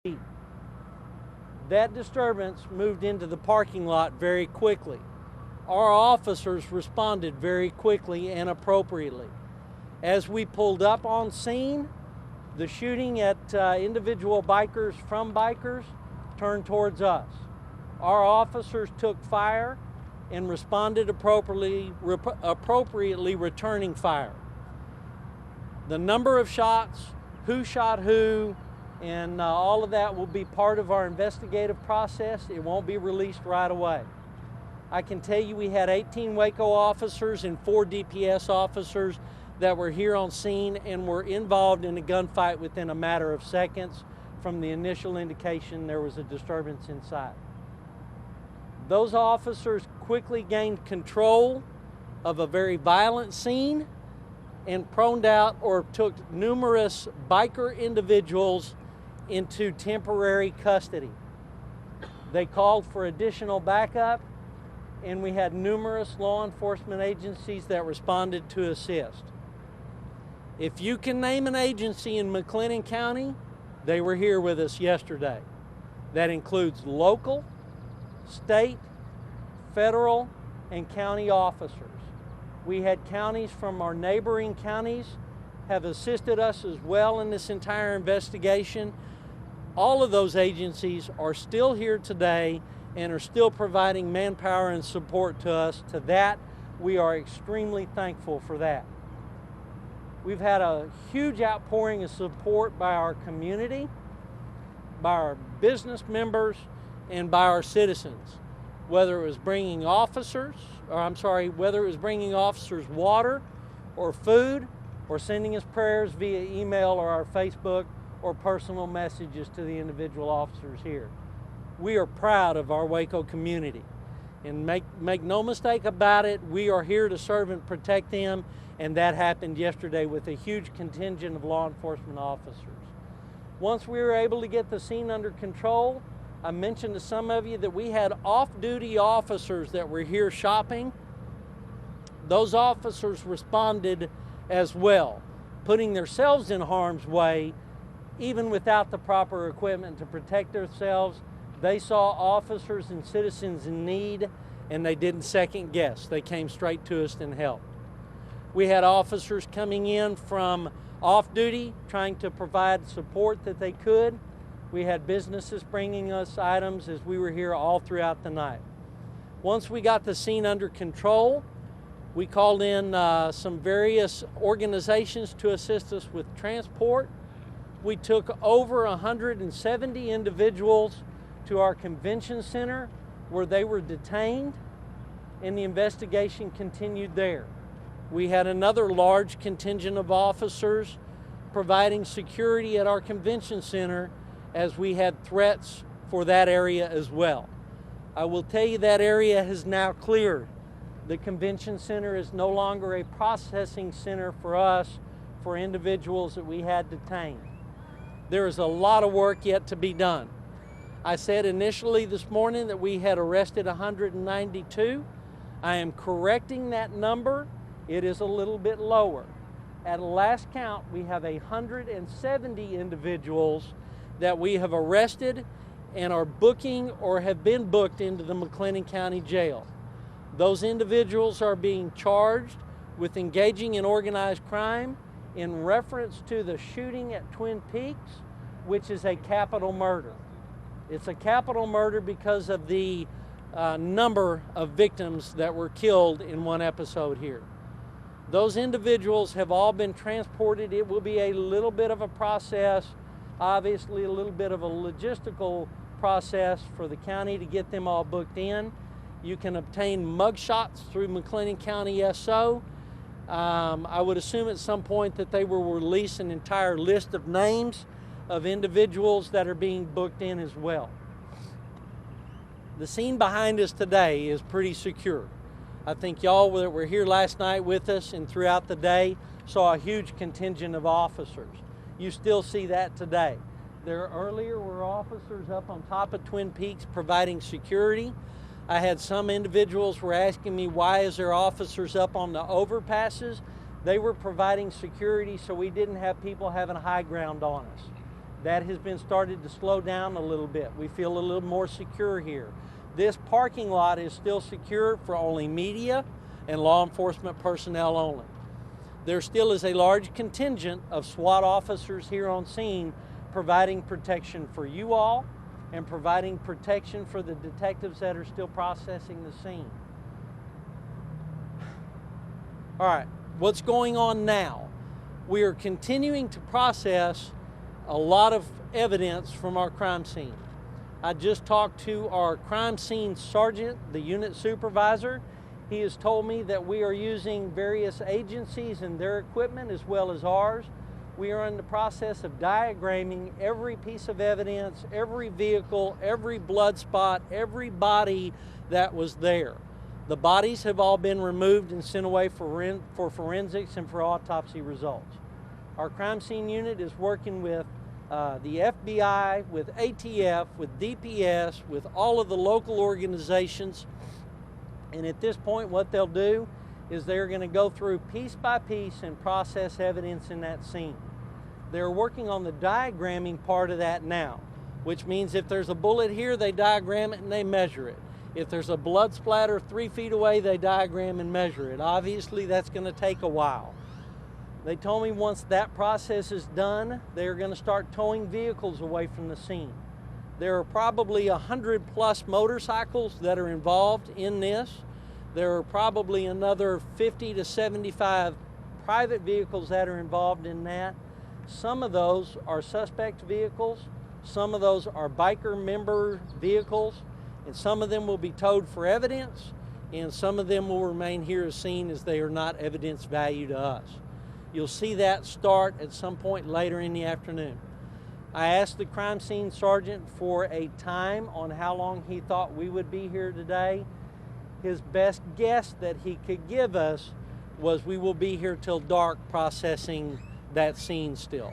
feet. That disturbance moved into the parking lot very quickly. Our officers responded very quickly and appropriately. As we pulled up on scene, the shooting at individual bikers from bikers turned towards us. Our officers took fire and responded appropriately returning fire. The number of shots, who shot who, and all of that will be part of our investigative process. It won't be released right away. I can tell you we had 18 Waco officers and 4 DPS officers that were here on scene and were involved in a gunfight within a matter of seconds from the initial indication there was a disturbance inside. Those officers quickly gained control of a very violent scene and proned out or took numerous biker individuals into temporary custody. They called for additional backup, and we had numerous law enforcement agencies that responded to assist. If you can name an agency in McLennan County, they were here with us yesterday. That includes local, state, federal, and county officers. We had counties from our neighboring counties have assisted us as well in this entire investigation. All of those agencies are still here today and are still providing manpower and support to us. To that, we are extremely thankful for that. We've had a huge outpouring of support by our community, by our business members, and by our citizens. Whether it was bringing officers water or food, or sending us prayers via email or our Facebook or personal messages to the individual officers here. We are proud of our Waco community. And make no mistake about it, we are here to serve and protect them, and that happened yesterday with a huge contingent of law enforcement officers. Once we were able to get the scene under control, I mentioned to some of you that we had off-duty officers that were here shopping. Those officers responded as well, putting themselves in harm's way, even without the proper equipment to protect themselves. They saw officers and citizens in need, and they didn't second guess. They came straight to us and helped. We had officers coming in from off-duty, trying to provide support that they could. We had businesses bringing us items as we were here all throughout the night. Once we got the scene under control, we called in some various organizations to assist us with transport. We took over 170 individuals to our convention center where they were detained, and the investigation continued there. We had another large contingent of officers providing security at our convention center as we had threats for that area as well. I will tell you that area has now cleared. The convention center is no longer a processing center for us for individuals that we had detained. There is a lot of work yet to be done. I said initially this morning that we had arrested 192. I am correcting that number. It is a little bit lower. At last count, we have 170 individuals that we have arrested and are booking or have been booked into the McLennan County Jail. Those individuals are being charged with engaging in organized crime in reference to the shooting at Twin Peaks, which is a capital murder. It's a capital murder because of the number of victims that were killed in one episode here. Those individuals have all been transported. It will be a little bit of a process, obviously a little bit of a logistical process for the county to get them all booked in. You can obtain mugshots through McLennan County SO. I would assume at some point that they will release an entire list of names of individuals that are being booked in as well. The scene behind us today is pretty secure. I think y'all that were here last night with us and throughout the day saw a huge contingent of officers. You still see that today. There earlier were officers up on top of Twin Peaks providing security. I had some individuals were asking me, why is there officers up on the overpasses? They were providing security so we didn't have people having high ground on us. That has been started to slow down a little bit. We feel a little more secure here. This parking lot is still secure for only media and law enforcement personnel only. There still is a large contingent of SWAT officers here on scene providing protection for you all and providing protection for the detectives that are still processing the scene. All right, what's going on now? We are continuing to process a lot of evidence from our crime scene. I just talked to our crime scene sergeant, the unit supervisor. He has told me that we are using various agencies and their equipment as well as ours. We are in the process of diagramming every piece of evidence, every vehicle, every blood spot, every body that was there. The bodies have all been removed and sent away for forensics and for autopsy results. Our crime scene unit is working with the FBI, with ATF, with DPS, with all of the local organizations. And at this point, what they'll do is they're going to go through piece by piece and process evidence in that scene. They're working on the diagramming part of that now, which means if there's a bullet here, they diagram it and they measure it. If there's a blood splatter 3 feet away, they diagram and measure it. Obviously, that's going to take a while. They told me once that process is done, they're going to start towing vehicles away from the scene. There are probably 100+ motorcycles that are involved in this. There are probably another 50 to 75 private vehicles that are involved in that. Some of those are suspect vehicles. Some of those are biker member vehicles. And some of them will be towed for evidence. And some of them will remain here as seen as they are not evidence value to us. You'll see that start at some point later in the afternoon. I asked the crime scene sergeant for a time on how long he thought we would be here today. His best guess that he could give us was we will be here till dark processing that scene still.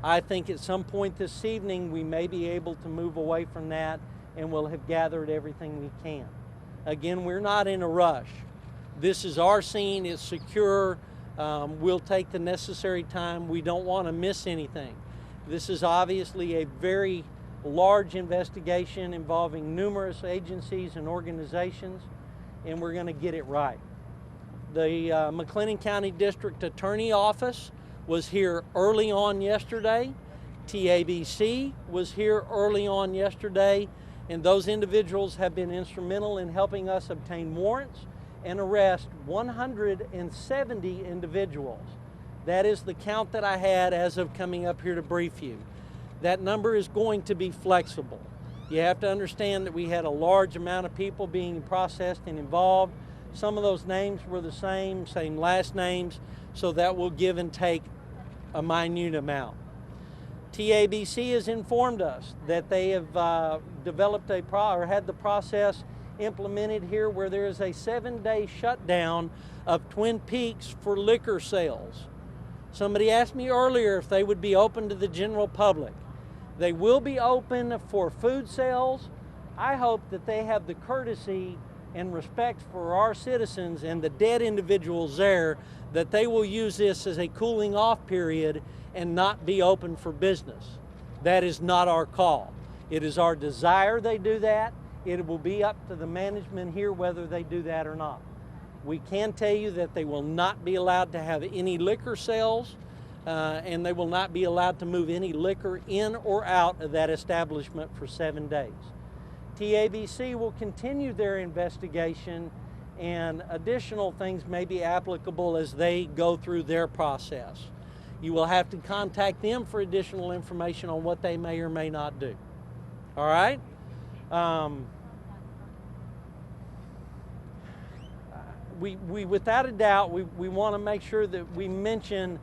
I think at some point this evening we may be able to move away from that and we'll have gathered everything we can. Again, we're not in a rush. This is our scene, it's secure. We'll take the necessary time. We don't want to miss anything. This is obviously a very large investigation involving numerous agencies and organizations, and we're going to get it right. The McLennan County District Attorney Office was here early on yesterday. TABC was here early on yesterday, and those individuals have been instrumental in helping us obtain warrants and arrest 170 individuals. That is the count that I had as of coming up here to brief you. That number is going to be flexible. You have to understand that we had a large amount of people being processed and involved. Some of those names were the same last names, so that will give and take a minute amount. TABC has informed us that they have developed had the process implemented here where there is a 7-day shutdown of Twin Peaks for liquor sales. Somebody asked me earlier if they would be open to the general public. They will be open for food sales. I hope that they have the courtesy and respect for our citizens and the dead individuals there, that they will use this as a cooling off period and not be open for business. That is not our call. It is our desire they do that. It will be up to the management here whether they do that or not. We can tell you that they will not be allowed to have any liquor sales, and they will not be allowed to move any liquor in or out of that establishment for 7 days. TABC will continue their investigation, and additional things may be applicable as they go through their process. You will have to contact them for additional information on what they may or may not do. All right? We without a doubt, we want to make sure that we mention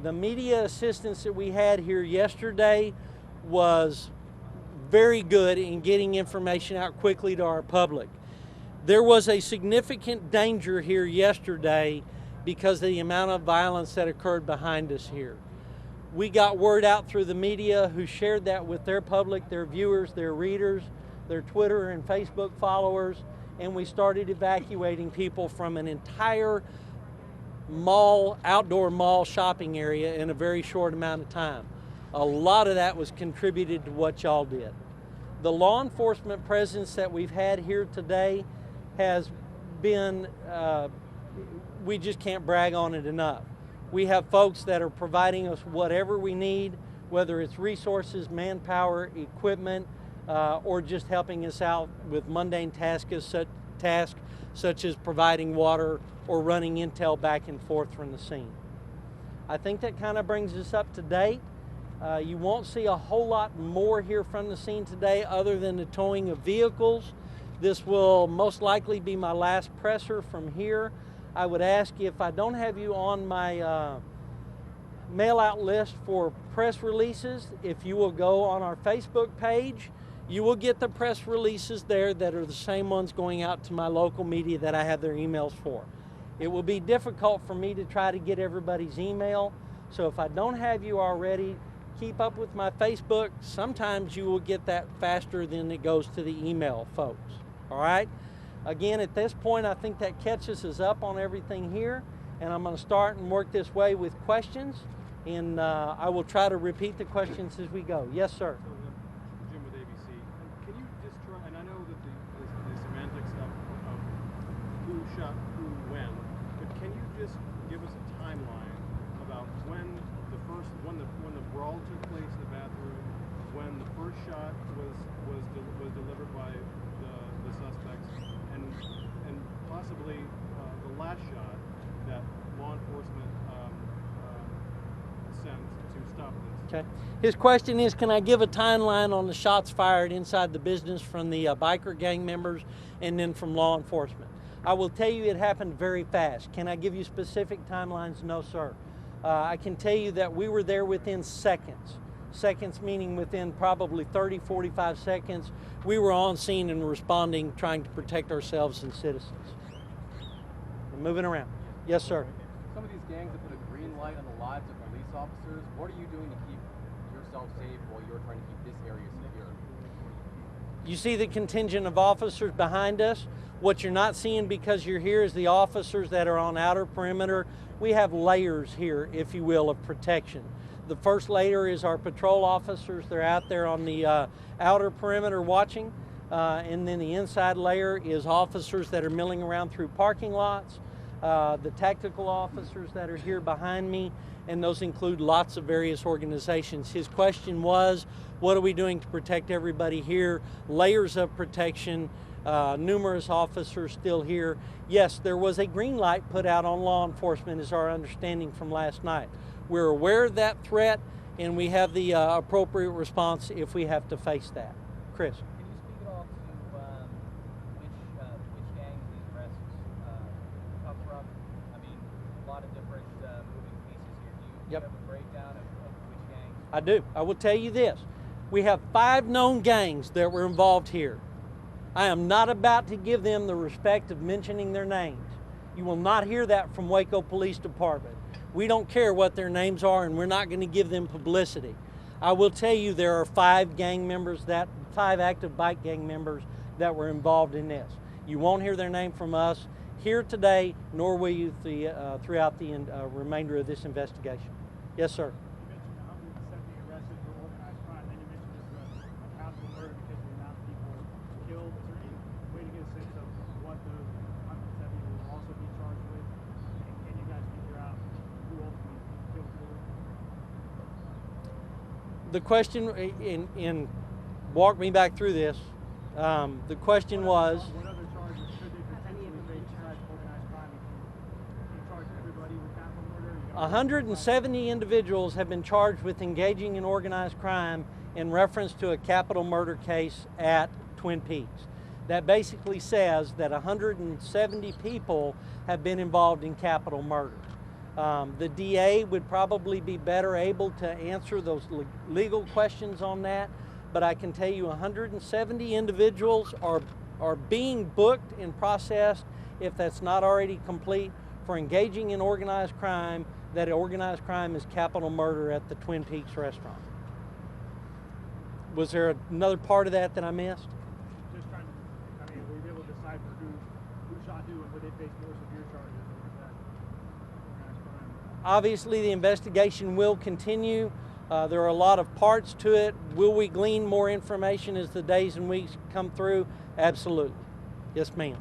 the media assistance that we had here yesterday was very good in getting information out quickly to our public. There was a significant danger here yesterday because of the amount of violence that occurred behind us here. We got word out through the media who shared that with their public, their viewers, their readers, their Twitter and Facebook followers, and we started evacuating people from an entire mall, outdoor mall shopping area in a very short amount of time. A lot of that was contributed to what y'all did. The law enforcement presence that we've had here today has been, we just can't brag on it enough. We have folks that are providing us whatever we need, whether it's resources, manpower, equipment, or just helping us out with mundane tasks such as providing water or running intel back and forth from the scene. I think that kind of brings us up to date. You won't see a whole lot more here from the scene today other than the towing of vehicles. This will most likely be my last presser from here. I would ask if I don't have you on my mail out list for press releases, if you will go on our Facebook page, you will get the press releases there that are the same ones going out to my local media that I have their emails for. It will be difficult for me to try to get everybody's email, so if I don't have you already, keep up with my Facebook. Sometimes you will get that faster than it goes to the email folks, all right? Again, at this point, I think that catches us up on everything here, and I'm going to start and work this way with questions, and I will try to repeat the questions as we go. Yes, sir. So, Jim with ABC, can you just try, and I know that the semantics of who shot who when, but can you just give us a timeline about when the brawl took place in the bathroom, when the first shot was delivered by the suspects, and possibly the last shot that law enforcement sent to stop this? Okay. His question is, can I give a timeline on the shots fired inside the business from the biker gang members and then from law enforcement? I will tell you it happened very fast. Can I give you specific timelines? No, sir. I can tell you that we were there within seconds. Seconds meaning within probably 30, 45 seconds, we were on scene and responding, trying to protect ourselves and citizens. We're moving around. Yes, sir. Some of these gangs have put a green light on the lives of police officers. What are you doing to keep yourself safe while you're trying to keep this area secure? You see the contingent of officers behind us. What you're not seeing because you're here is the officers that are on outer perimeter. We have layers here, if you will, of protection. The first layer is our patrol officers. They're out there on the outer perimeter watching. And then the inside layer is officers that are milling around through parking lots. The tactical officers that are here behind me, and those include lots of various organizations. His question was, what are we doing to protect everybody here? Layers of protection, numerous officers still here. Yes, there was a green light put out on law enforcement is our understanding from last night. We're aware of that threat, and we have the appropriate response if we have to face that. Chris. Can you speak at all to which gangs these arrests come from? I mean, a lot of different moving pieces here. Do you have a breakdown of which gangs? I do. I will tell you this. We have 5 known gangs that were involved here. I am not about to give them the respect of mentioning their names. You will not hear that from Waco Police Department. We don't care what their names are, and we're not going to give them publicity. I will tell you there are 5 gang members, 5 active bike gang members that were involved in this. You won't hear their name from us here today, nor will you throughout the remainder of this investigation. Yes, sir. You mentioned 170 arrested for organized crime, then you mentioned this accountable murder because of the amount of people killed. Is there any way to get a sense of what those 170 will also be charged with? And can you guys figure out who ultimately killed who? The question, walk me back through this. The question was, What other charges could they potentially face besides organized crime? Can you charge everybody with capital murder? 170 individuals have been charged with engaging in organized crime in reference to a capital murder case at Twin Peaks. That basically says that 170 people have been involved in capital murder. The DA would probably be better able to answer those legal questions on that, but I can tell you 170 individuals are being booked and processed, if that's not already complete, for engaging in organized crime. That organized crime is capital murder at the Twin Peaks restaurant. Was there another part of that I missed? Just trying to, I mean, will we be able to decipher who shot who and would they face more severe charges or is that organized crime? Obviously, the investigation will continue. There are a lot of parts to it. Will we glean more information as the days and weeks come through? Absolutely. Yes, ma'am.